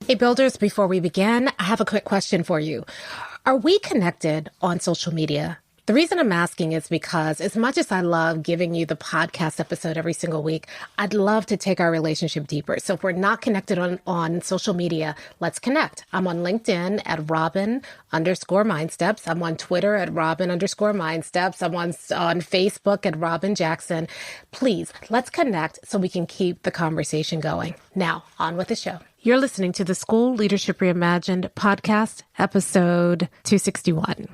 Hey, builders, before we begin, I have a quick question for you. Are we connected on social media? The reason I'm asking is because as much as I love giving you the podcast episode every single week, I'd love to take our relationship deeper. So if we're not connected on social media, let's connect. I'm on LinkedIn at Robyn_MindSteps. I'm on Twitter at Robyn_MindSteps. I'm on Facebook at Robyn Jackson. Please, let's connect so we can keep the conversation going. Now, on with the show. You're listening to the School Leadership Reimagined podcast, episode 261.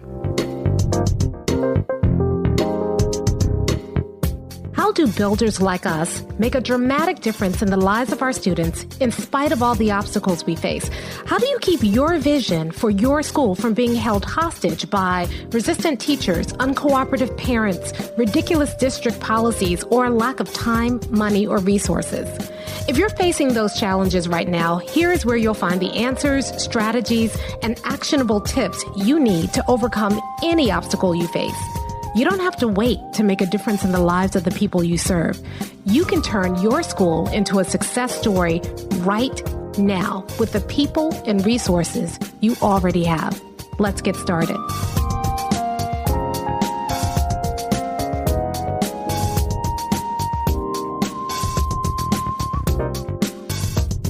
How do builders like us make a dramatic difference in the lives of our students in spite of all the obstacles we face? How do you keep your vision for your school from being held hostage by resistant teachers, uncooperative parents, ridiculous district policies, or a lack of time, money, or resources? If you're facing those challenges right now, here is where you'll find the answers, strategies, and actionable tips you need to overcome any obstacle you face. You don't have to wait to make a difference in the lives of the people you serve. You can turn your school into a success story right now with the people and resources you already have. Let's get started.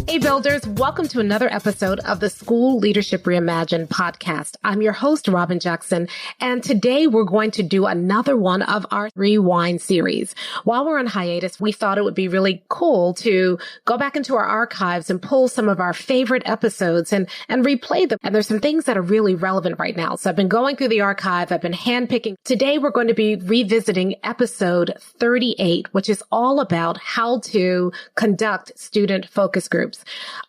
Hey builders, welcome to another episode of the School Leadership Reimagined podcast. I'm your host, Robyn Jackson, and today we're going to do another one of our Rewind series. While we're on hiatus, we thought it would be really cool to go back into our archives and pull some of our favorite episodes and replay them. And there's some things that are really relevant right now. So I've been going through the archive. I've been handpicking. Today we're going to be revisiting episode 38, which is all about how to conduct student focus groups.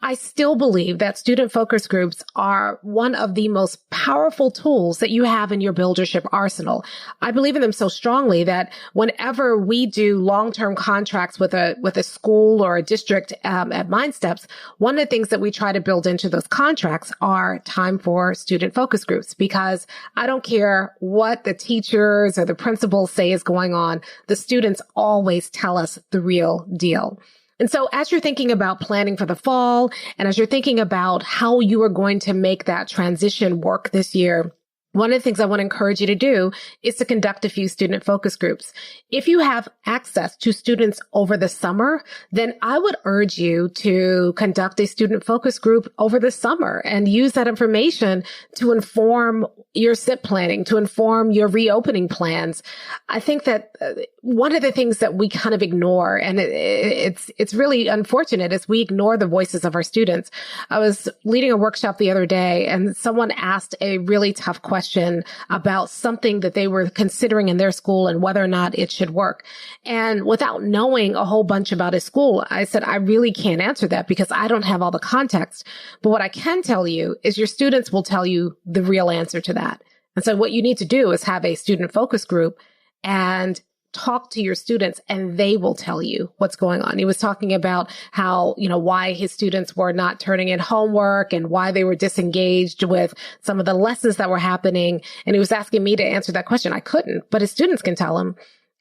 I still believe that student focus groups are one of the most powerful tools that you have in your buildership arsenal. I believe in them so strongly that whenever we do long-term contracts with a school or a district at MindSteps, one of the things that we try to build into those contracts are time for student focus groups, because I don't care what the teachers or the principals say is going on, the students always tell us the real deal. And so as you're thinking about planning for the fall, and as you're thinking about how you are going to make that transition work this year, one of the things I want to encourage you to do is to conduct a few student focus groups. If you have access to students over the summer, then I would urge you to conduct a student focus group over the summer and use that information to inform your SIP planning, to inform your reopening plans. I think that one of the things that we kind of ignore, and it's really unfortunate, is we ignore the voices of our students. I was leading a workshop the other day and someone asked a really tough question about something that they were considering in their school and whether or not it should work. And without knowing a whole bunch about his school, I said, I really can't answer that because I don't have all the context. But what I can tell you is your students will tell you the real answer to that. And so what you need to do is have a student focus group and talk to your students and they will tell you what's going on. He was talking about how, why his students were not turning in homework and why they were disengaged with some of the lessons that were happening. And he was asking me to answer that question. I couldn't, but his students can tell him.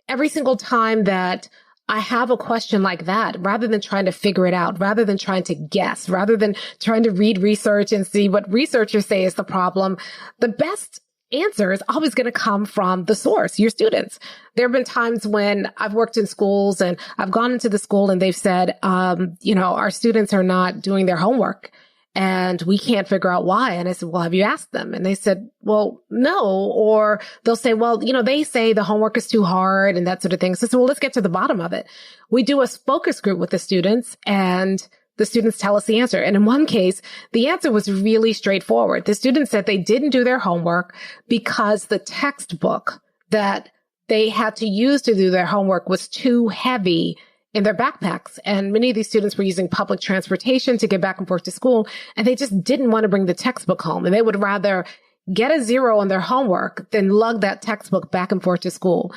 Every single time that I have a question like that, rather than trying to figure it out, rather than trying to guess, rather than trying to read research and see what researchers say is the problem, the best answer is always going to come from the source, your students. There have been times when I've worked in schools and I've gone into the school and they've said, our students are not doing their homework and we can't figure out why. And I said, well, have you asked them? And they said, well, no. Or they'll say, well, they say the homework is too hard and that sort of thing. So I said, well, let's get to the bottom of it. We do a focus group with the students and the students tell us the answer. And in one case, the answer was really straightforward. The students said they didn't do their homework because the textbook that they had to use to do their homework was too heavy in their backpacks. And many of these students were using public transportation to get back and forth to school. And they just didn't want to bring the textbook home. And they would rather get a 0 on their homework than lug that textbook back and forth to school.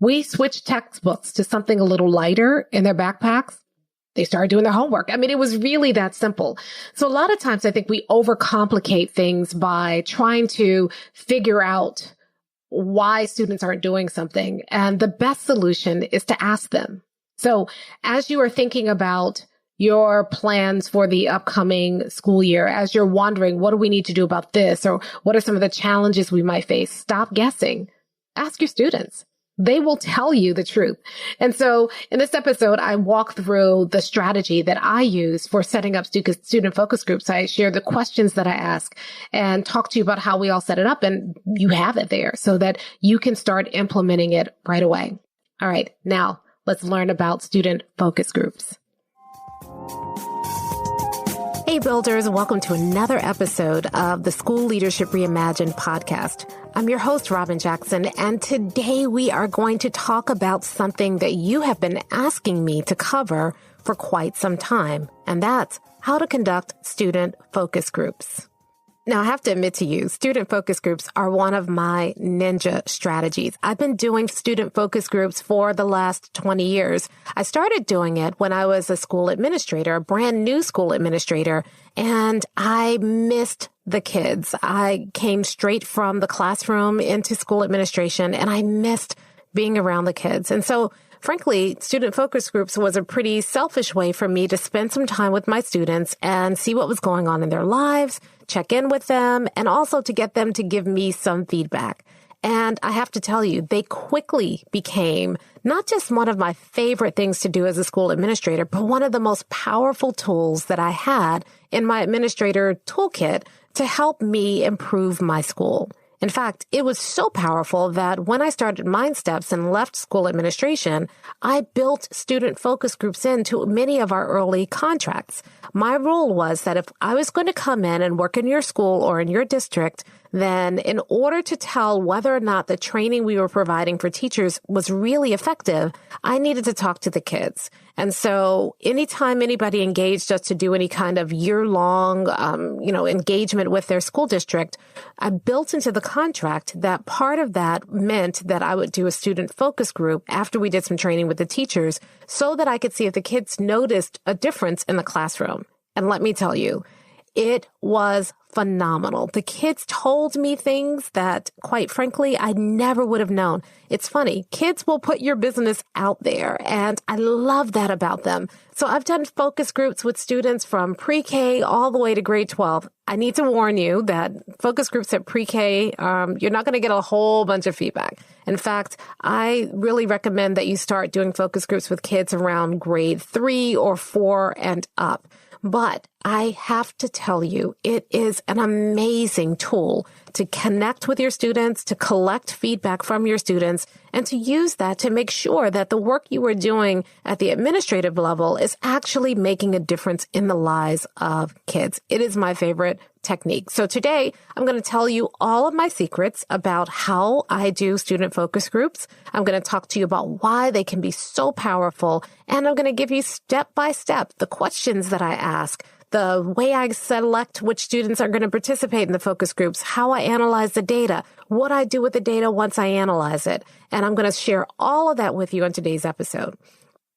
We switched textbooks to something a little lighter in their backpacks. They started doing their homework. I mean, it was really that simple. So a lot of times I think we overcomplicate things by trying to figure out why students aren't doing something. And the best solution is to ask them. So as you are thinking about your plans for the upcoming school year, as you're wondering, what do we need to do about this? Or what are some of the challenges we might face? Stop guessing. Ask your students. They will tell you the truth. And so in this episode, I walk through the strategy that I use for setting up student focus groups. I share the questions that I ask and talk to you about how we all set it up. And you have it there so that you can start implementing it right away. All right. Now let's learn about student focus groups. Hey builders, welcome to another episode of the School Leadership Reimagined podcast. I'm your host, Robyn Jackson, and today we are going to talk about something that you have been asking me to cover for quite some time, and that's how to conduct student focus groups. Now, I have to admit to you, student focus groups are one of my ninja strategies. I've been doing student focus groups for the last 20 years. I started doing it when I was a school administrator, a brand new school administrator, and I missed the kids. I came straight from the classroom into school administration, and I missed being around the kids. And so frankly, student focus groups was a pretty selfish way for me to spend some time with my students and see what was going on in their lives, check in with them, and also to get them to give me some feedback. And I have to tell you, they quickly became not just one of my favorite things to do as a school administrator, but one of the most powerful tools that I had in my administrator toolkit to help me improve my school. In fact, it was so powerful that when I started Mind Steps and left school administration, I built student focus groups into many of our early contracts. My rule was that if I was going to come in and work in your school or in your district, then in order to tell whether or not the training we were providing for teachers was really effective, I needed to talk to the kids. And so anytime anybody engaged us to do any kind of year-long, engagement with their school district, I built into the contract that part of that meant that I would do a student focus group after we did some training with the teachers so that I could see if the kids noticed a difference in the classroom. And let me tell you, it was phenomenal. The kids told me things that, quite frankly, I never would have known. It's funny. Kids will put your business out there, and I love that about them. So I've done focus groups with students from pre-K all the way to grade 12. I need to warn you that focus groups at pre-K, you're not going to get a whole bunch of feedback. In fact, I really recommend that you start doing focus groups with kids around grade 3 or 4 and up. But I have to tell you, it is an amazing tool to connect with your students, to collect feedback from your students, and to use that to make sure that the work you are doing at the administrative level is actually making a difference in the lives of kids. It is my favorite technique. So today, I'm going to tell you all of my secrets about how I do student focus groups. I'm going to talk to you about why they can be so powerful, and I'm going to give you step by step the questions that I ask, the way I select which students are going to participate in the focus groups, how I analyze the data, what I do with the data once I analyze it. And I'm going to share all of that with you on today's episode.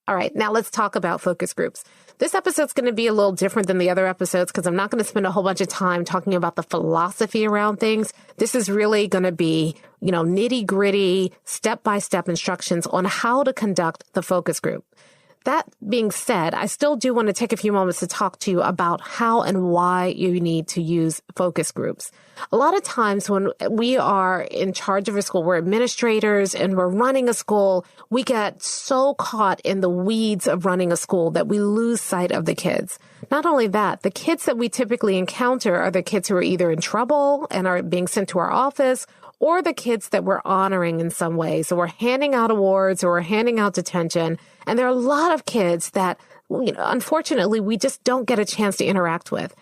All right, now let's talk about focus groups. This episode's going to be a little different than the other episodes because I'm not going to spend a whole bunch of time talking about the philosophy around things. This is really going to be, nitty-gritty, step-by-step instructions on how to conduct the focus group. That being said, I still do want to take a few moments to talk to you about how and why you need to use focus groups. A lot of times when we are in charge of a school, we're administrators and we're running a school, we get so caught in the weeds of running a school that we lose sight of the kids. Not only that, the kids that we typically encounter are the kids who are either in trouble and are being sent to our office, or the kids that we're honoring in some way. So we're handing out awards or we're handing out detention. And there are a lot of kids that, unfortunately, we just don't get a chance to interact with.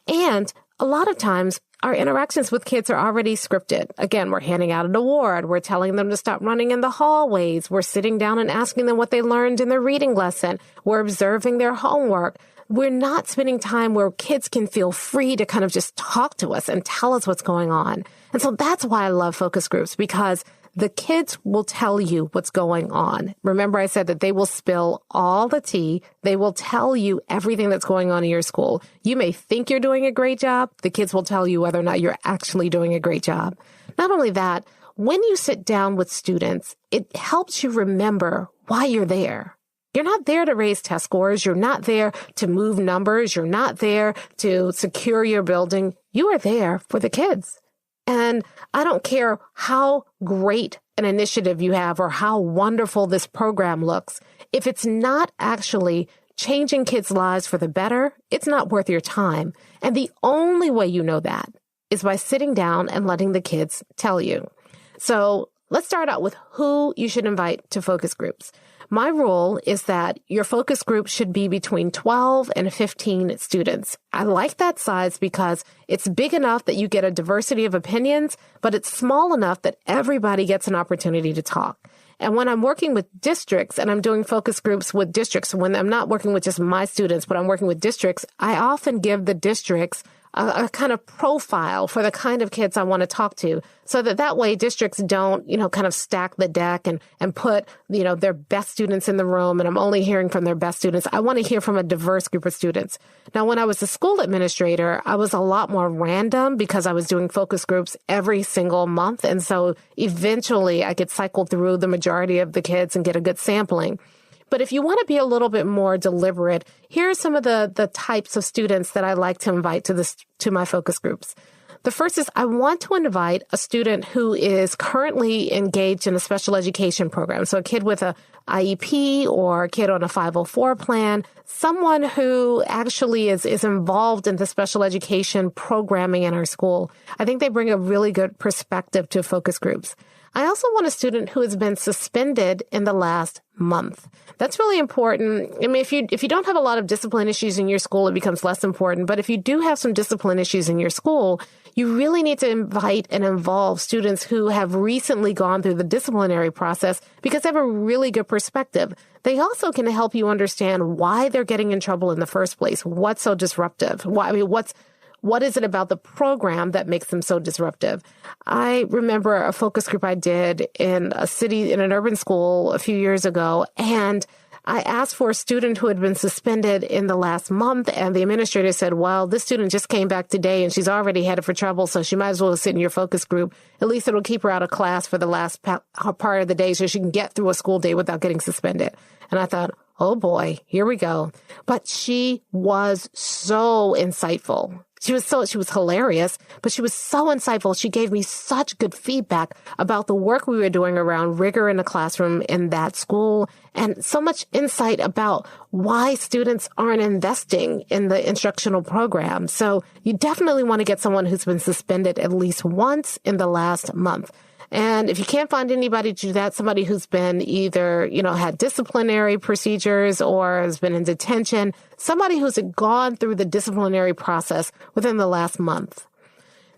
And a lot of times our interactions with kids are already scripted. Again, we're handing out an award. We're telling them to stop running in the hallways. We're sitting down and asking them what they learned in their reading lesson. We're observing their homework. We're not spending time where kids can feel free to kind of just talk to us and tell us what's going on. And so that's why I love focus groups, because the kids will tell you what's going on. Remember, I said that they will spill all the tea. They will tell you everything that's going on in your school. You may think you're doing a great job. The kids will tell you whether or not you're actually doing a great job. Not only that, when you sit down with students, it helps you remember why you're there. You're not there to raise test scores. You're not there to move numbers. You're not there to secure your building. You are there for the kids. And I don't care how great an initiative you have or how wonderful this program looks. If it's not actually changing kids' lives for the better, it's not worth your time. And the only way you know that is by sitting down and letting the kids tell you. So let's start out with who you should invite to focus groups. My rule is that your focus group should be between 12 and 15 students. I like that size because it's big enough that you get a diversity of opinions, but it's small enough that everybody gets an opportunity to talk. And when I'm working with districts and I'm doing focus groups with districts, when I'm not working with just my students, but I'm working with districts, I often give the districts a kind of profile for the kind of kids I want to talk to, so that way districts don't, kind of stack the deck and put, their best students in the room, and I'm only hearing from their best students. I want to hear from a diverse group of students. Now, when I was a school administrator, I was a lot more random because I was doing focus groups every single month. And so eventually I could cycle through the majority of the kids and get a good sampling. But if you want to be a little bit more deliberate, here are some of the types of students that I like to invite to my focus groups. The first is I want to invite a student who is currently engaged in a special education program. So a kid with a IEP or a kid on a 504 plan, someone who actually is involved in the special education programming in our school. I think they bring a really good perspective to focus groups. I also want a student who has been suspended in the last month. That's really important. I mean, if you don't have a lot of discipline issues in your school, it becomes less important. But if you do have some discipline issues in your school, you really need to invite and involve students who have recently gone through the disciplinary process because they have a really good perspective. They also can help you understand why they're getting in trouble in the first place. What's so disruptive? What is it about the program that makes them so disruptive? I remember a focus group I did in an urban school a few years ago, and I asked for a student who had been suspended in the last month, and the administrator said, well, this student just came back today and she's already headed for trouble, so she might as well sit in your focus group. At least it'll keep her out of class for the last part of the day so she can get through a school day without getting suspended. And I thought, oh boy, here we go. But she was so insightful. She was hilarious, but she was so insightful. She gave me such good feedback about the work we were doing around rigor in the classroom in that school, and so much insight about why students aren't investing in the instructional program. So you definitely want to get someone who's been suspended at least once in the last month. And if you can't find anybody to do that, somebody who's been either, had disciplinary procedures or has been in detention, somebody who's gone through the disciplinary process within the last month.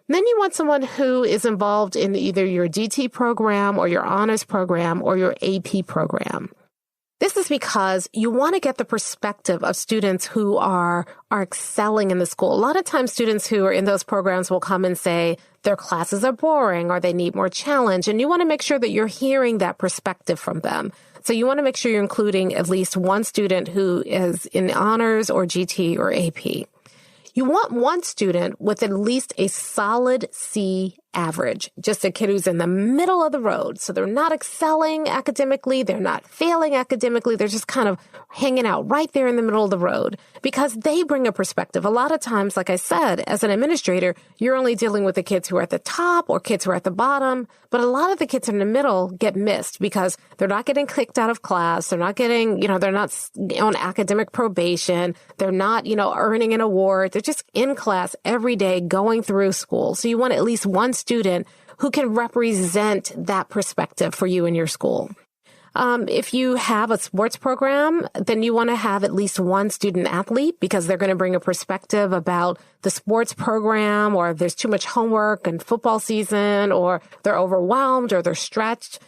And then you want someone who is involved in either your DT program or your honors program or your AP program. This is because you want to get the perspective of students who are excelling in the school. A lot of times students who are in those programs will come and say their classes are boring or they need more challenge. And you want to make sure that you're hearing that perspective from them. So you want to make sure you're including at least one student who is in honors or GT or AP. You want one student with at least a solid C average, just a kid who's in the middle of the road. So they're not excelling academically. They're not failing academically. They're just kind of hanging out right there in the middle of the road because they bring a perspective. A lot of times, like I said, as an administrator, you're only dealing with the kids who are at the top or kids who are at the bottom. But a lot of the kids in the middle get missed because they're not getting kicked out of class. They're not getting, they're not on academic probation. They're not, earning an award. They're just in class every day going through school. So you want at least one student who can represent that perspective for you in your school. If you have a sports program, then you want to have at least one student athlete because they're going to bring a perspective about the sports program, or if there's too much homework and football season, or they're overwhelmed or they're stretched.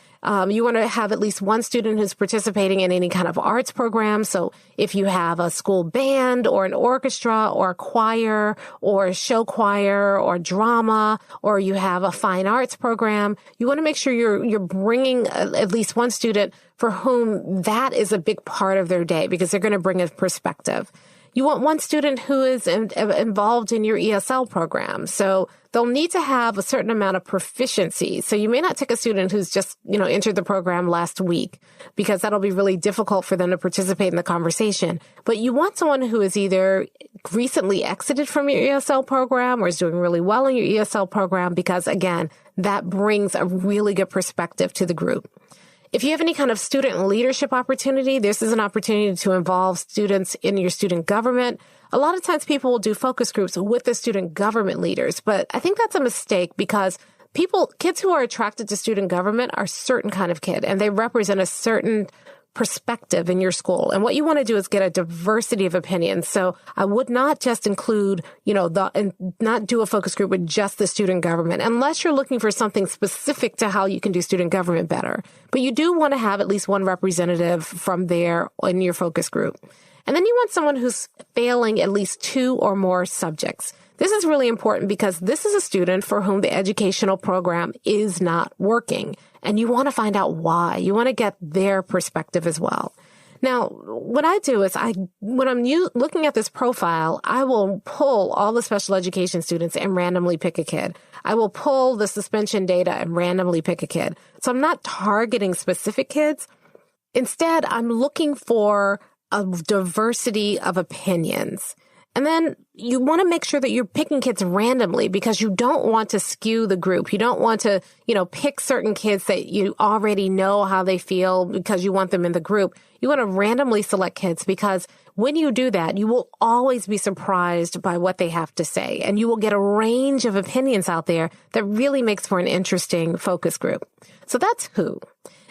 You want to have at least one student who's participating in any kind of arts program. So if you have a school band or an orchestra or a choir or a show choir or drama, or you have a fine arts program, you want to make sure you're bringing at least one student for whom that is a big part of their day because they're going to bring a perspective. You want one student who is involved in your ESL program. So they'll need to have a certain amount of proficiency. So you may not take a student who's just, entered the program last week, because that'll be really difficult for them to participate in the conversation. But you want someone who is either recently exited from your ESL program or is doing really well in your ESL program, because again, that brings a really good perspective to the group. If you have any kind of student leadership opportunity, this is an opportunity to involve students in your student government. A lot of times people will do focus groups with the student government leaders, but I think that's a mistake, because kids who are attracted to student government are a certain kind of kid, and they represent a certain perspective in your school. And what you want to do is get a diversity of opinions. So I would not just include, and not do a focus group with just the student government, unless you're looking for something specific to how you can do student government better. But you do want to have at least one representative from there in your focus group. And then you want someone who's failing at least 2 or more subjects. This is really important, because this is a student for whom the educational program is not working. And you want to find out why. You want to get their perspective as well. Now, what I do is when I'm looking at this profile, I will pull all the special education students and randomly pick a kid. I will pull the suspension data and randomly pick a kid. So I'm not targeting specific kids. Instead, I'm looking for a diversity of opinions. And then you want to make sure that you're picking kids randomly, because you don't want to skew the group. You don't want to, pick certain kids that you already know how they feel because you want them in the group. You want to randomly select kids, because when you do that, you will always be surprised by what they have to say. And you will get a range of opinions out there that really makes for an interesting focus group. So that's who.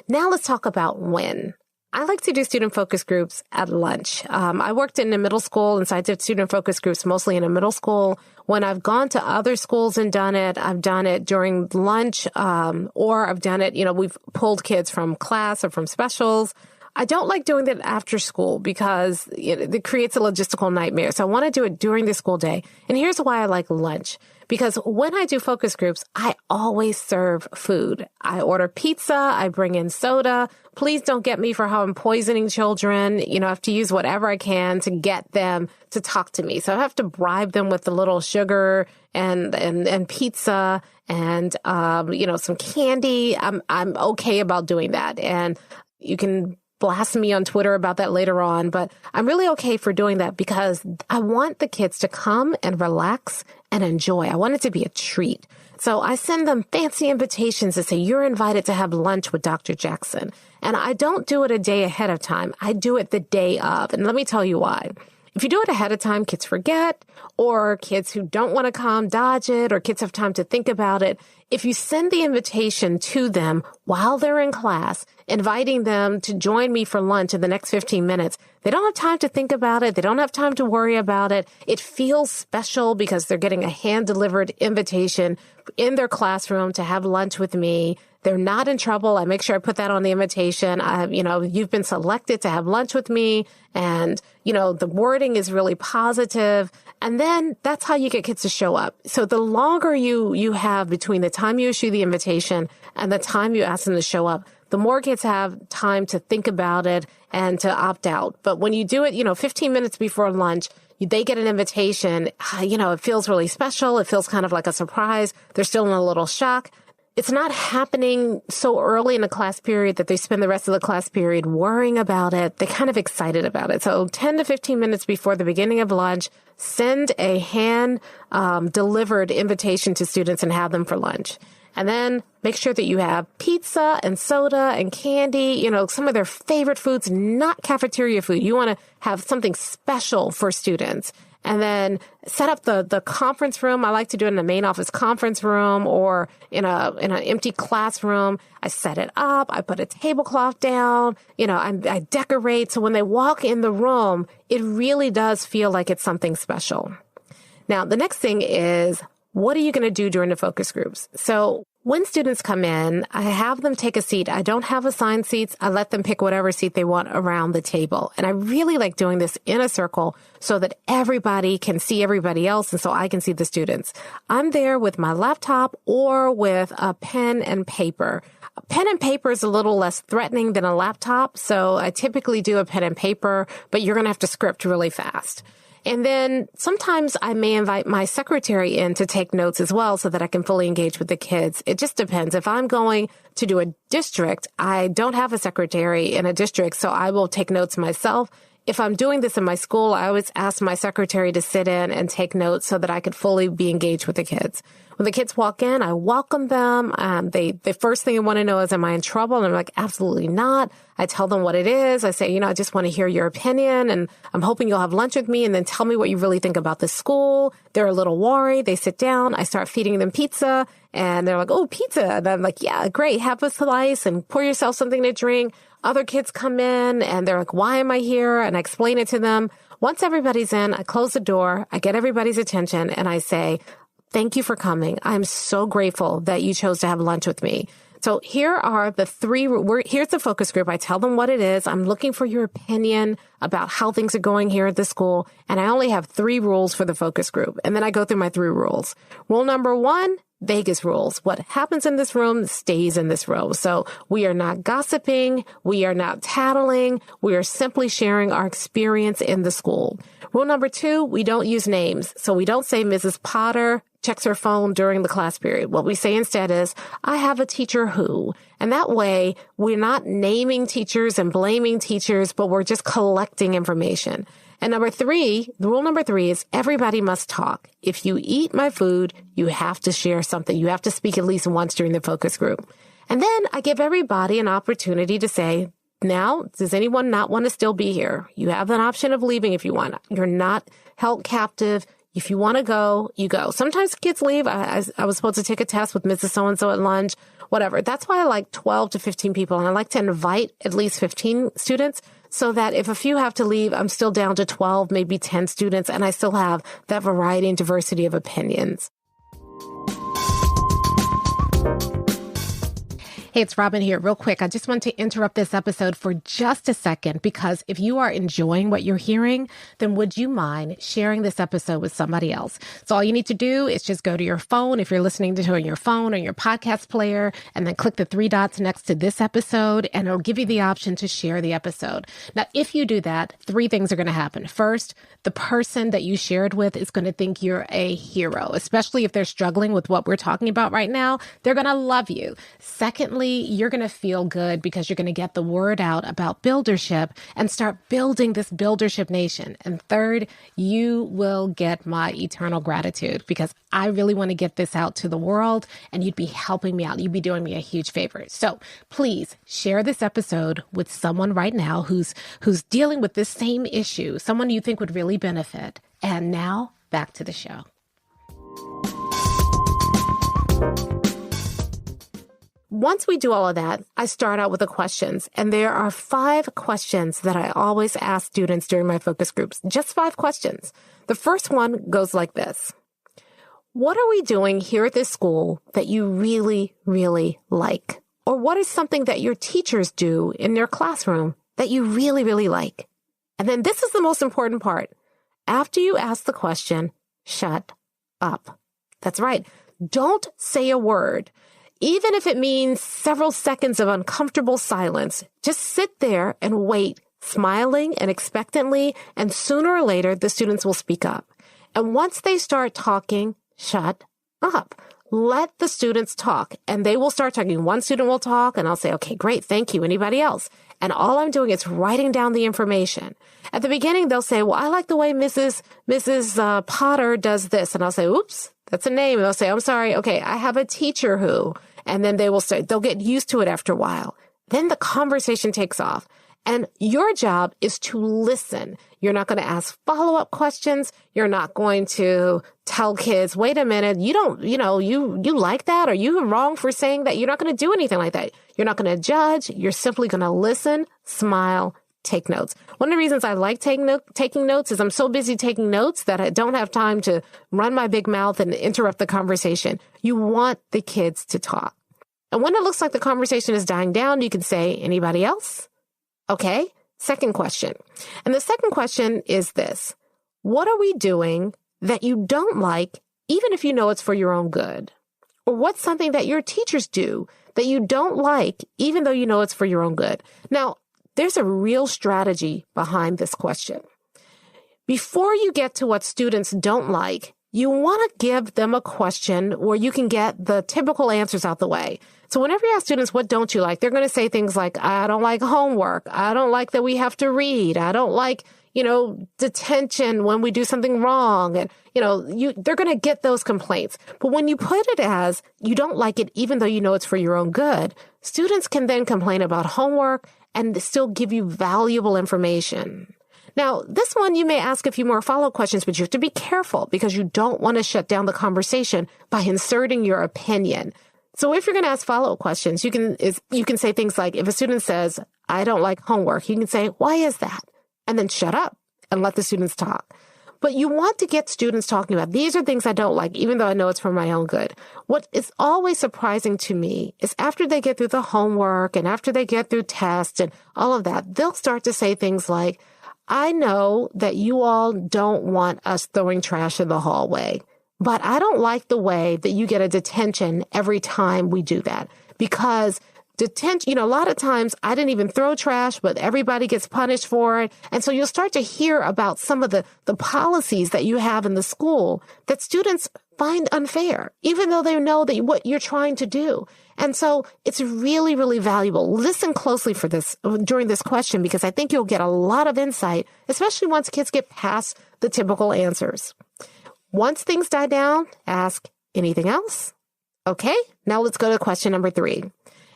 Now let's talk about when. I like to do student focus groups at lunch. I worked in a middle school, and so I did student focus groups mostly in a middle school. When I've gone to other schools and done it, I've done it during lunch, or I've done it, we've pulled kids from class or from specials. I don't like doing that after school, because it creates a logistical nightmare. So I want to do it during the school day. And here's why I like lunch. Because when I do focus groups, I always serve food. I order pizza. I bring in soda. Please don't get me for how I'm poisoning children. I have to use whatever I can to get them to talk to me. So I have to bribe them with a little sugar and pizza and, some candy. I'm okay about doing that. And you can blast me on Twitter about that later on, but I'm really okay for doing that, because I want the kids to come and relax and enjoy. I want it to be a treat. So I send them fancy invitations that say, you're invited to have lunch with Dr. Jackson. And I don't do it a day ahead of time. I do it the day of. And let me tell you why. If you do it ahead of time, kids forget, or kids who don't want to come dodge it, or kids have time to think about it. If you send the invitation to them while they're in class, inviting them to join me for lunch in the next 15 minutes, they don't have time to think about it. They don't have time to worry about it. It feels special because they're getting a hand-delivered invitation in their classroom to have lunch with me. They're not in trouble. I make sure I put that on the invitation. You've been selected to have lunch with me. And, the wording is really positive. And then that's how you get kids to show up. So the longer you have between the time you issue the invitation and the time you ask them to show up, the more kids have time to think about it and to opt out. But when you do it, 15 minutes before lunch, they get an invitation, it feels really special. It feels kind of like a surprise. They're still in a little shock. It's not happening so early in the class period that they spend the rest of the class period worrying about it. They're kind of excited about it. So 10 to 15 minutes before the beginning of lunch, send a hand-delivered invitation to students and have them for lunch. And then make sure that you have pizza and soda and candy, some of their favorite foods, not cafeteria food. You want to have something special for students. And then set up the conference room. I like to do it in the main office conference room or in an empty classroom. I set it up. I put a tablecloth down. I decorate. So when they walk in the room, it really does feel like it's something special. Now, the next thing is, what are you going to do during the focus groups? So when students come in, I have them take a seat. I don't have assigned seats. I let them pick whatever seat they want around the table. And I really like doing this in a circle so that everybody can see everybody else and so I can see the students. I'm there with my laptop or with a pen and paper. A pen and paper is a little less threatening than a laptop, so I typically do a pen and paper, but you're going to have to script really fast. And then sometimes I may invite my secretary in to take notes as well so that I can fully engage with the kids. It just depends. If I'm going to do a district, I don't have a secretary in a district, so I will take notes myself. If I'm doing this in my school, I always ask my secretary to sit in and take notes so that I could fully be engaged with the kids. When the kids walk in, I welcome them. The first thing they want to know is, am I in trouble? And I'm like, absolutely not. I tell them what it is. I say, I just want to hear your opinion, and I'm hoping you'll have lunch with me, and then tell me what you really think about the school. They're a little worried. They sit down. I start feeding them pizza, and they're like, oh, pizza. And I'm like, yeah, great. Have a slice and pour yourself something to drink. Other kids come in and they're like, why am I here? And I explain it to them. Once everybody's in, I close the door, I get everybody's attention, and I say, thank you for coming. I'm so grateful that you chose to have lunch with me. So here are the here's the focus group. I tell them what it is. I'm looking for your opinion about how things are going here at the school. And I only have 3 rules for the focus group. And then I go through my 3 rules. Rule number 1, Vegas rules. What happens in this room stays in this room. So we are not gossiping. We are not tattling. We are simply sharing our experience in the school. Rule number 2, we don't use names. So we don't say Mrs. Potter checks her phone during the class period. What we say instead is, I have a teacher who. And that way, we're not naming teachers and blaming teachers, but we're just collecting information. And rule number 3 is everybody must talk. If you eat my food, you have to share something. You have to speak at least once during the focus group. And then I give everybody an opportunity to say, now, does anyone not want to still be here? You have an option of leaving if you want. You're not held captive. If you want to go, you go. Sometimes kids leave. I was supposed to take a test with Mrs. So-and-so at lunch, whatever. That's why I like 12 to 15 people. And I like to invite at least 15 students so that if a few have to leave, I'm still down to 12, maybe 10 students, and I still have that variety and diversity of opinions. Hey, it's Robyn here. Real quick, I just want to interrupt this episode for just a second, because if you are enjoying what you're hearing, then would you mind sharing this episode with somebody else? So all you need to do is just go to your phone, if you're listening to it on your phone or your podcast player, and then click the 3 dots next to this episode, and it'll give you the option to share the episode. Now, if you do that, 3 things are going to happen. First, the person that you shared with is going to think you're a hero, especially if they're struggling with what we're talking about right now. They're going to love you. Secondly, you're going to feel good because you're going to get the word out about buildership and start building this buildership nation. And third, you will get my eternal gratitude because I really want to get this out to the world, and you'd be helping me out. You'd be doing me a huge favor. So please share this episode with someone right now who's dealing with this same issue, someone you think would really benefit. And now back to the show. Once we do all of that, I start out with the questions. And there are 5 questions that I always ask students during my focus groups. Just 5 questions. The first one goes like this. What are we doing here at this school that you really, really like? Or what is something that your teachers do in their classroom that you really, really like? And then this is the most important part. After you ask the question, shut up. That's right. Don't say a word. Even if it means several seconds of uncomfortable silence, just sit there and wait, smiling and expectantly, and sooner or later, the students will speak up. And once they start talking, shut up. Let the students talk, and they will start talking. One student will talk, and I'll say, okay, great, thank you. Anybody else? And all I'm doing is writing down the information. At the beginning, they'll say, well, I like the way Mrs. Potter does this. And I'll say, oops, that's a name. And they'll say, I'm sorry. Okay, I have a teacher who... And then they'll get used to it after a while. Then the conversation takes off. And your job is to listen. You're not going to ask follow-up questions. You're not going to tell kids, wait a minute, you like that? Are you wrong for saying that? You're not going to do anything like that. You're not going to judge. You're simply going to listen, smile, take notes. One of the reasons I like taking notes is I'm so busy taking notes that I don't have time to run my big mouth and interrupt the conversation. You want the kids to talk. And when it looks like the conversation is dying down, you can say, anybody else? Okay. Second question. And the second question is this. What are we doing that you don't like, even if you know it's for your own good? Or what's something that your teachers do that you don't like, even though you know it's for your own good? Now, there's a real strategy behind this question. Before you get to what students don't like, you want to give them a question where you can get the typical answers out the way. So whenever you ask students, what don't you like? They're going to say things like, I don't like homework. I don't like that we have to read. I don't like, detention when we do something wrong. And, they're going to get those complaints. But when you put it as you don't like it, even though you know it's for your own good, students can then complain about homework and still give you valuable information. Now, this one, you may ask a few more follow-up questions, but you have to be careful because you don't want to shut down the conversation by inserting your opinion. So if you're going to ask follow-up questions, you can say things like, if a student says, I don't like homework, you can say, why is that? And then shut up and let the students talk. But you want to get students talking about, these are things I don't like, even though I know it's for my own good. What is always surprising to me is after they get through the homework and after they get through tests and all of that, they'll start to say things like, I know that you all don't want us throwing trash in the hallway, but I don't like the way that you get a detention every time we do that because detention, a lot of times I didn't even throw trash, but everybody gets punished for it. And so you'll start to hear about some of the policies that you have in the school that students find unfair, even though they know that what you're trying to do. And so it's really, really valuable. Listen closely for this during this question, because I think you'll get a lot of insight, especially once kids get past the typical answers. Once things die down, ask anything else? Okay, now let's go to question number 3.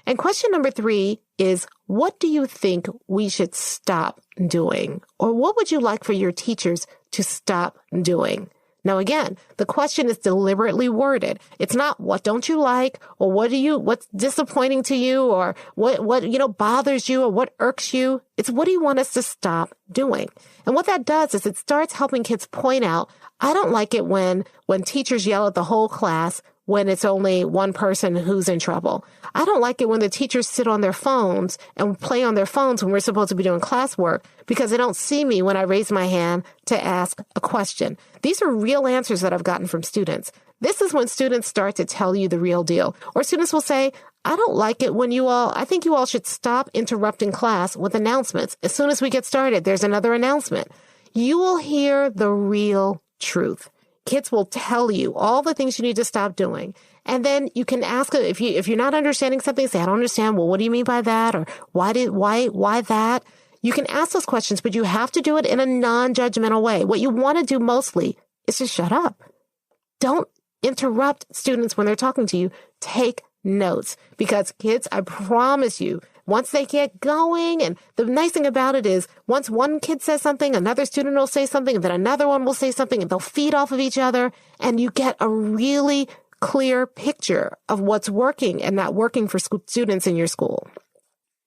And question number 3 is, what do you think we should stop doing? Or what would you like for your teachers to stop doing? Now, again, the question is deliberately worded. It's not, what don't you like? Or what's disappointing to you? Or what bothers you? Or what irks you? It's, what do you want us to stop doing? And what that does is it starts helping kids point out, I don't like it when teachers yell at the whole class when it's only one person who's in trouble. I don't like it when the teachers sit on their phones and play on their phones when we're supposed to be doing classwork because they don't see me when I raise my hand to ask a question. These are real answers that I've gotten from students. This is when students start to tell you the real deal. Or students will say, I don't like it when I think you all should stop interrupting class with announcements. As soon as we get started, there's another announcement. You will hear the real truth. Kids will tell you all the things you need to stop doing. And then you can ask them, if you're not understanding something, say, I don't understand. Well, what do you mean by that? Or why that? You can ask those questions, but you have to do it in a non-judgmental way. What you want to do mostly is to shut up. Don't interrupt students when they're talking to you. Take notes, because kids, I promise you, once they get going, and the nice thing about it is once one kid says something, another student will say something, and then another one will say something, and they'll feed off of each other, and you get a really clear picture of what's working and not working for students in your school.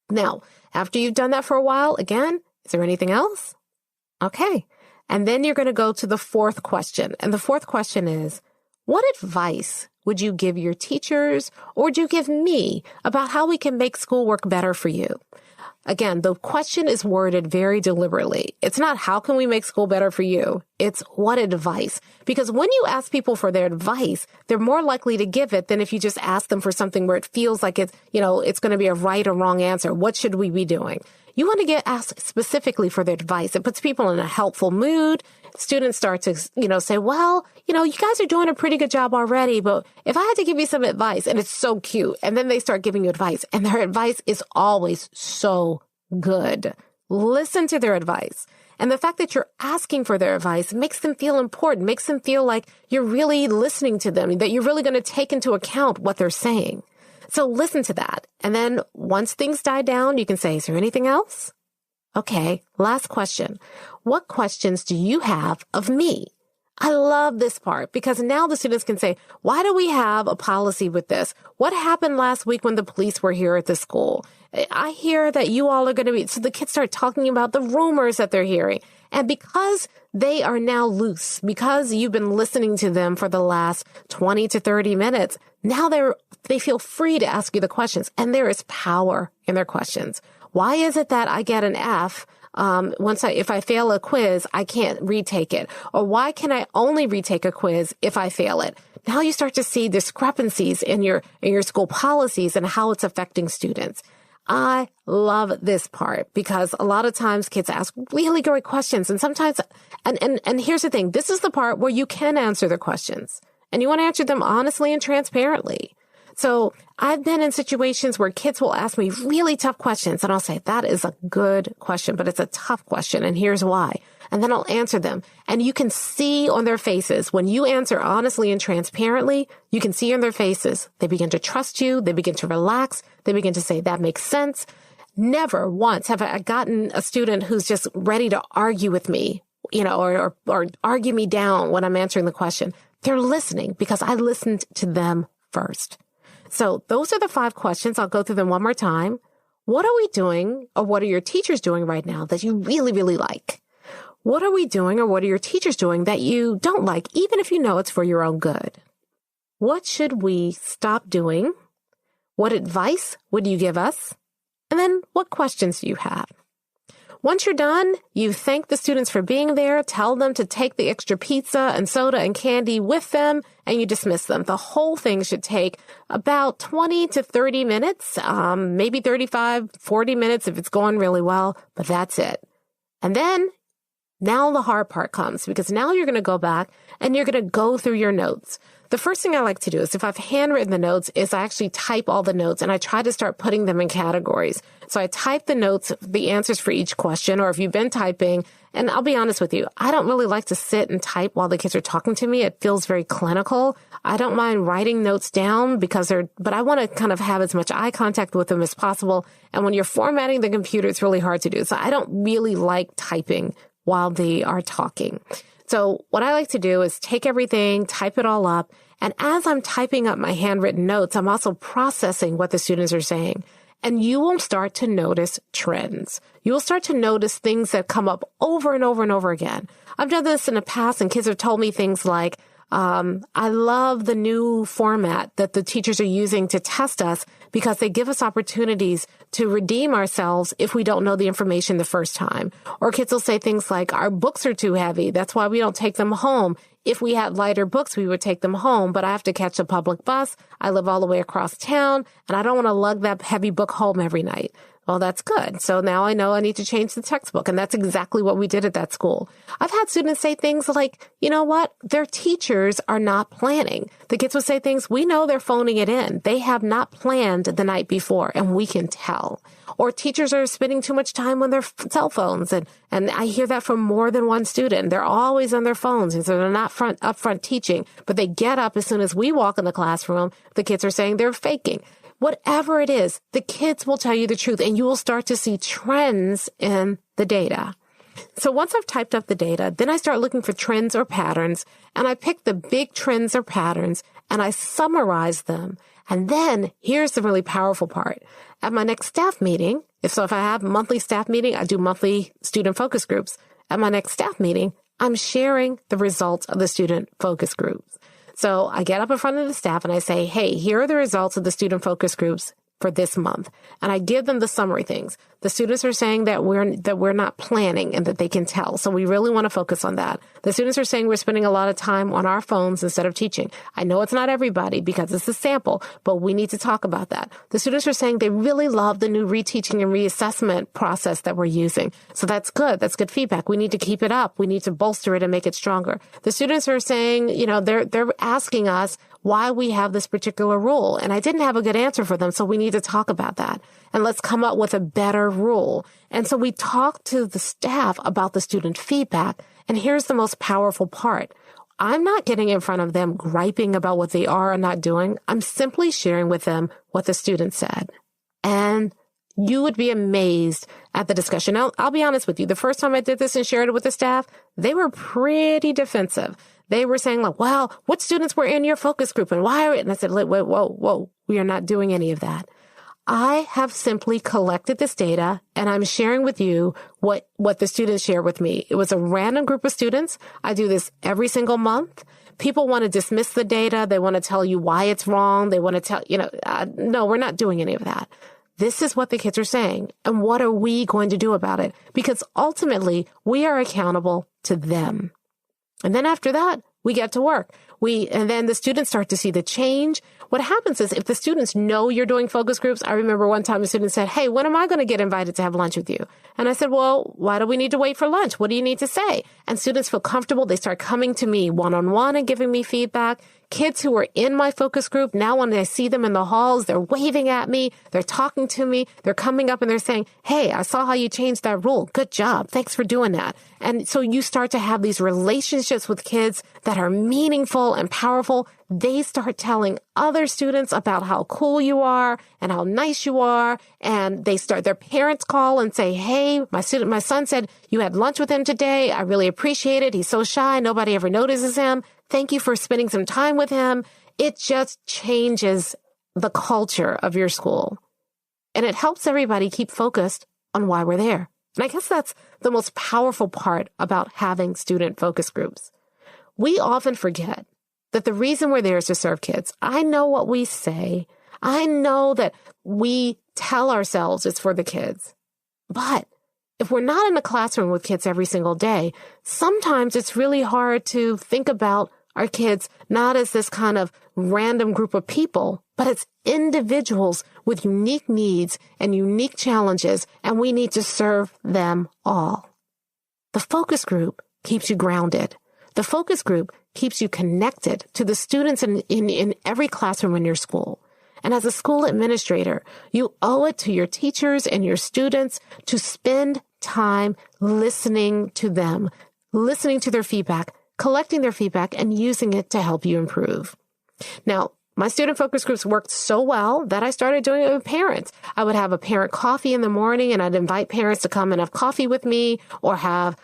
Now, after you've done that for a while, again, is there anything else? Okay. And then you're going to go to the 4th question. And the 4th question is, what advice would you give your teachers, or would you give me, about how we can make schoolwork better for you? Again, the question is worded very deliberately. It's not, how can we make school better for you? It's, what advice? Because when you ask people for their advice, they're more likely to give it than if you just ask them for something where it feels like it's going to be a right or wrong answer. What should we be doing? You want to get asked specifically for their advice. It puts people in a helpful mood. Students start to, say, well, you guys are doing a pretty good job already, but if I had to give you some advice, and it's so cute, and then they start giving you advice, and their advice is always so good. Listen to their advice. And the fact that you're asking for their advice makes them feel important, makes them feel like you're really listening to them, that you're really going to take into account what they're saying. So listen to that. And then once things die down, you can say, is there anything else? Okay, last question. What questions do you have of me? I love this part because now the students can say, why do we have a policy with this? What happened last week when the police were here at the school? I hear that you all are going to be, so the kids start talking about the rumors that they're hearing. And because they are now loose, because you've been listening to them for the last 20 to 30 minutes, now they feel free to ask you the questions, and there is power in their questions. Why is it that I get an F? If I fail a quiz, I can't retake it? Or why can I only retake a quiz if I fail it? Now you start to see discrepancies in your school policies and how it's affecting students. I love this part because a lot of times kids ask really great questions. And sometimes, and here's the thing, this is the part where you can answer their questions and you want to answer them honestly and transparently. So I've been in situations where kids will ask me really tough questions and I'll say, that is a good question, but it's a tough question. And here's why. And then I'll answer them. And you can see on their faces, when you answer honestly and transparently, you can see on their faces, they begin to trust you. They begin to relax. They begin to say, that makes sense. Never once have I gotten a student who's just ready to argue with me, or argue me down when I'm answering the question. They're listening because I listened to them first. So those are the 5 questions. I'll go through them one more time. What are we doing, or what are your teachers doing right now that you really, really like? What are we doing, or what are your teachers doing that you don't like, even if you know it's for your own good? What should we stop doing? What advice would you give us? And then what questions do you have? Once you're done, you thank the students for being there, tell them to take the extra pizza and soda and candy with them, and you dismiss them. The whole thing should take about 20 to 30 minutes, maybe 35, 40 minutes if it's going really well, but that's it. And then now the hard part comes, because now you're going to go back and you're going to go through your notes. The first thing I like to do is, if I've handwritten the notes, is I actually type all the notes and I try to start putting them in categories. So I type the notes, the answers for each question, or if you've been typing, and I'll be honest with you, I don't really like to sit and type while the kids are talking to me. It feels very clinical. I don't mind writing notes down but I want to kind of have as much eye contact with them as possible. And when you're formatting the computer, it's really hard to do. So I don't really like typing while they are talking. So what I like to do is take everything, type it all up. And as I'm typing up my handwritten notes, I'm also processing what the students are saying. And you will start to notice trends. You will start to notice things that come up over and over and over again. I've done this in the past, and kids have told me things like, I love the new format that the teachers are using to test us because they give us opportunities to redeem ourselves if we don't know the information the first time. Or kids will say things like, our books are too heavy. That's why we don't take them home. If we had lighter books, we would take them home, but I have to catch a public bus. I live all the way across town, and I don't want to lug that heavy book home every night. Well, that's good. So now I know I need to change the textbook. And that's exactly what we did at that school. I've had students say things like, you know what? Their teachers are not planning. The kids would say things, we know they're phoning it in. They have not planned the night before, and we can tell. Or teachers are spending too much time on their cell phones. And I hear that from more than one student. They're always on their phones. And so they're not up front teaching, but they get up as soon as we walk in the classroom. The kids are saying they're faking. Whatever it is, the kids will tell you the truth, and you will start to see trends in the data. So once I've typed up the data, then I start looking for trends or patterns, and I pick the big trends or patterns, and I summarize them. And then here's the really powerful part. At my next staff meeting, if I have monthly staff meeting, I do monthly student focus groups. At my next staff meeting, I'm sharing the results of the student focus groups. So I get up in front of the staff and I say, hey, here are the results of the student focus groups for this month. And I give them the summary things. The students are saying that we're not planning and that they can tell. So we really want to focus on that. The students are saying we're spending a lot of time on our phones instead of teaching. I know it's not everybody because it's a sample, but we need to talk about that. The students are saying they really love the new reteaching and reassessment process that we're using. So that's good. That's good feedback. We need to keep it up. We need to bolster it and make it stronger. The students are saying, they're asking us why we have this particular rule. And I didn't have a good answer for them. So we need to talk about that. And let's come up with a better rule. And so we talk to the staff about the student feedback. And here's the most powerful part. I'm not getting in front of them griping about what they are or not doing. I'm simply sharing with them what the student said. And you would be amazed at the discussion. Now, I'll be honest with you. The first time I did this and shared it with the staff, they were pretty defensive. They were saying like, well, what students were in your focus group and why are it? And I said, wait, whoa, we are not doing any of that. I have simply collected this data and I'm sharing with you what the students share with me. It was a random group of students. I do this every single month. People want to dismiss the data. They want to tell you why it's wrong. They want to tell, no, we're not doing any of that. This is what the kids are saying. And what are we going to do about it? Because ultimately we are accountable to them. And then after that, we get to work. And then the students start to see the change. What happens is if the students know you're doing focus groups, I remember one time a student said, hey, when am I going to get invited to have lunch with you? And I said, well, why do we need to wait for lunch? What do you need to say? And students feel comfortable. They start coming to me one-on-one and giving me feedback. Kids who were in my focus group, now when I see them in the halls, they're waving at me. They're talking to me. They're coming up and they're saying, hey, I saw how you changed that rule. Good job. Thanks for doing that. And so you start to have these relationships with kids that are meaningful and powerful. They start telling other students about how cool you are and how nice you are. And their parents call and say, hey, my son said you had lunch with him today. I really appreciate it. He's so shy. Nobody ever notices him. Thank you for spending some time with him. It just changes the culture of your school. And it helps everybody keep focused on why we're there. And I guess that's the most powerful part about having student focus groups. We often forget that the reason we're there is to serve kids. I know what we say. I know that we tell ourselves it's for the kids. But if we're not in a classroom with kids every single day, sometimes it's really hard to think about our kids not as this kind of random group of people, but as individuals with unique needs and unique challenges, and we need to serve them all. The focus group keeps you grounded. The focus group keeps you connected to the students in every classroom in your school. And as a school administrator, you owe it to your teachers and your students to spend time listening to them, listening to their feedback, collecting their feedback, and using it to help you improve. Now, my student focus groups worked so well that I started doing it with parents. I would have a parent coffee in the morning, and I'd invite parents to come and have coffee with me, or have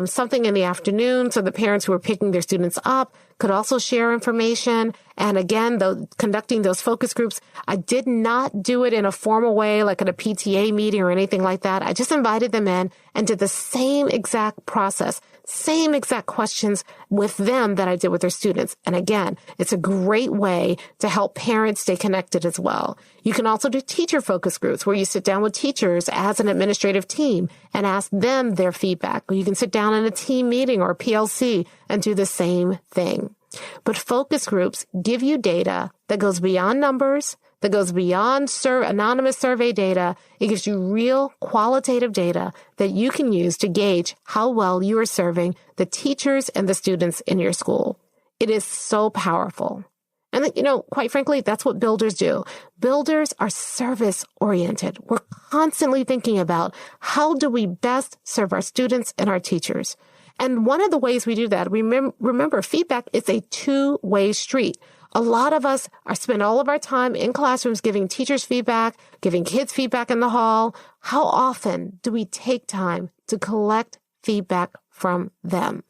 something in the afternoon so the parents who were picking their students up could also share information. And again, conducting those focus groups, I did not do it in a formal way like at a PTA meeting or anything like that. I just invited them in and did the same exact process, same exact questions with them that I did with their students. And again, it's a great way to help parents stay connected as well. You can also do teacher focus groups where you sit down with teachers as an administrative team and ask them their feedback. Or you can sit down in a team meeting or a PLC and do the same thing. But focus groups give you data that goes beyond numbers, that goes beyond anonymous survey data. It gives you real qualitative data that you can use to gauge how well you are serving the teachers and the students in your school. It is so powerful. And, quite frankly, that's what builders do. Builders are service-oriented. We're constantly thinking about how do we best serve our students and our teachers. And one of the ways we do that, remember, feedback is a two-way street. A lot of us spend all of our time in classrooms giving teachers feedback, giving kids feedback in the hall. How often do we take time to collect feedback from them?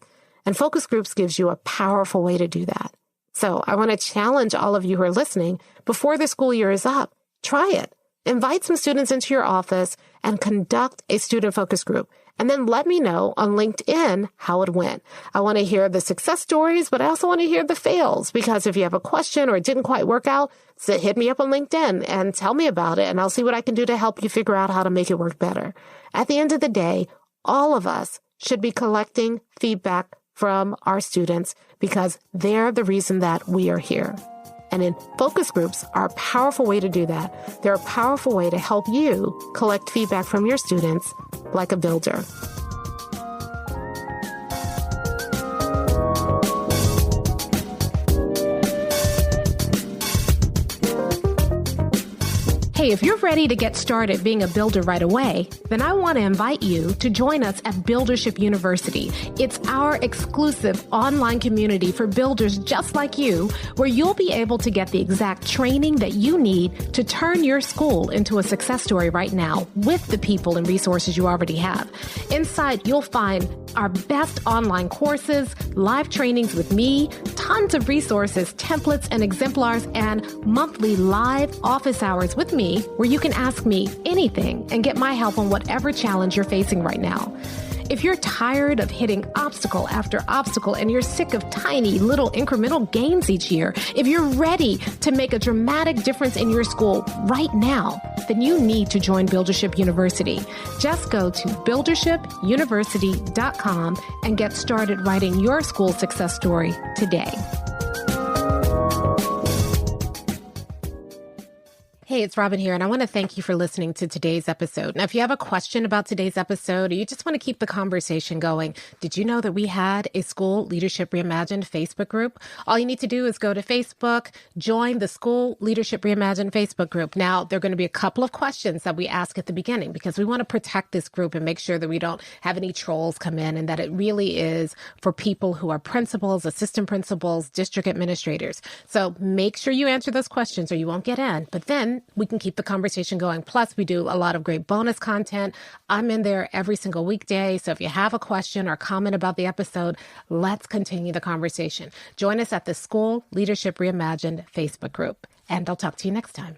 And focus groups gives you a powerful way to do that. So I want to challenge all of you who are listening, before the school year is up, try it. Invite some students into your office and conduct a student focus group. And then let me know on LinkedIn how it went. I want to hear the success stories, but I also want to hear the fails, because if you have a question or it didn't quite work out, hit me up on LinkedIn and tell me about it, and I'll see what I can do to help you figure out how to make it work better. At the end of the day, all of us should be collecting feedback from our students because they're the reason that we are here. And in focus groups are a powerful way to do that. They're a powerful way to help you collect feedback from your students like a builder. Hey, if you're ready to get started being a builder right away, then I want to invite you to join us at Buildership University. It's our exclusive online community for builders just like you, where you'll be able to get the exact training that you need to turn your school into a success story right now with the people and resources you already have. Inside, you'll find our best online courses, live trainings with me, tons of resources, templates, and exemplars, and monthly live office hours with me, where you can ask me anything and get my help on whatever challenge you're facing right now. If you're tired of hitting obstacle after obstacle and you're sick of tiny little incremental gains each year, if you're ready to make a dramatic difference in your school right now, then you need to join Buildership University. Just go to buildershipuniversity.com and get started writing your school success story today. Hey, it's Robyn here, and I want to thank you for listening to today's episode. Now, if you have a question about today's episode, or you just want to keep the conversation going, did you know that we had a School Leadership Reimagined Facebook group? All you need to do is go to Facebook, join the School Leadership Reimagined Facebook group. Now, there are going to be a couple of questions that we ask at the beginning because we want to protect this group and make sure that we don't have any trolls come in and that it really is for people who are principals, assistant principals, district administrators. So make sure you answer those questions or you won't get in. But then we can keep the conversation going. Plus, we do a lot of great bonus content. I'm in there every single weekday. So if you have a question or comment about the episode, let's continue the conversation. Join us at the School Leadership Reimagined Facebook group. And I'll talk to you next time.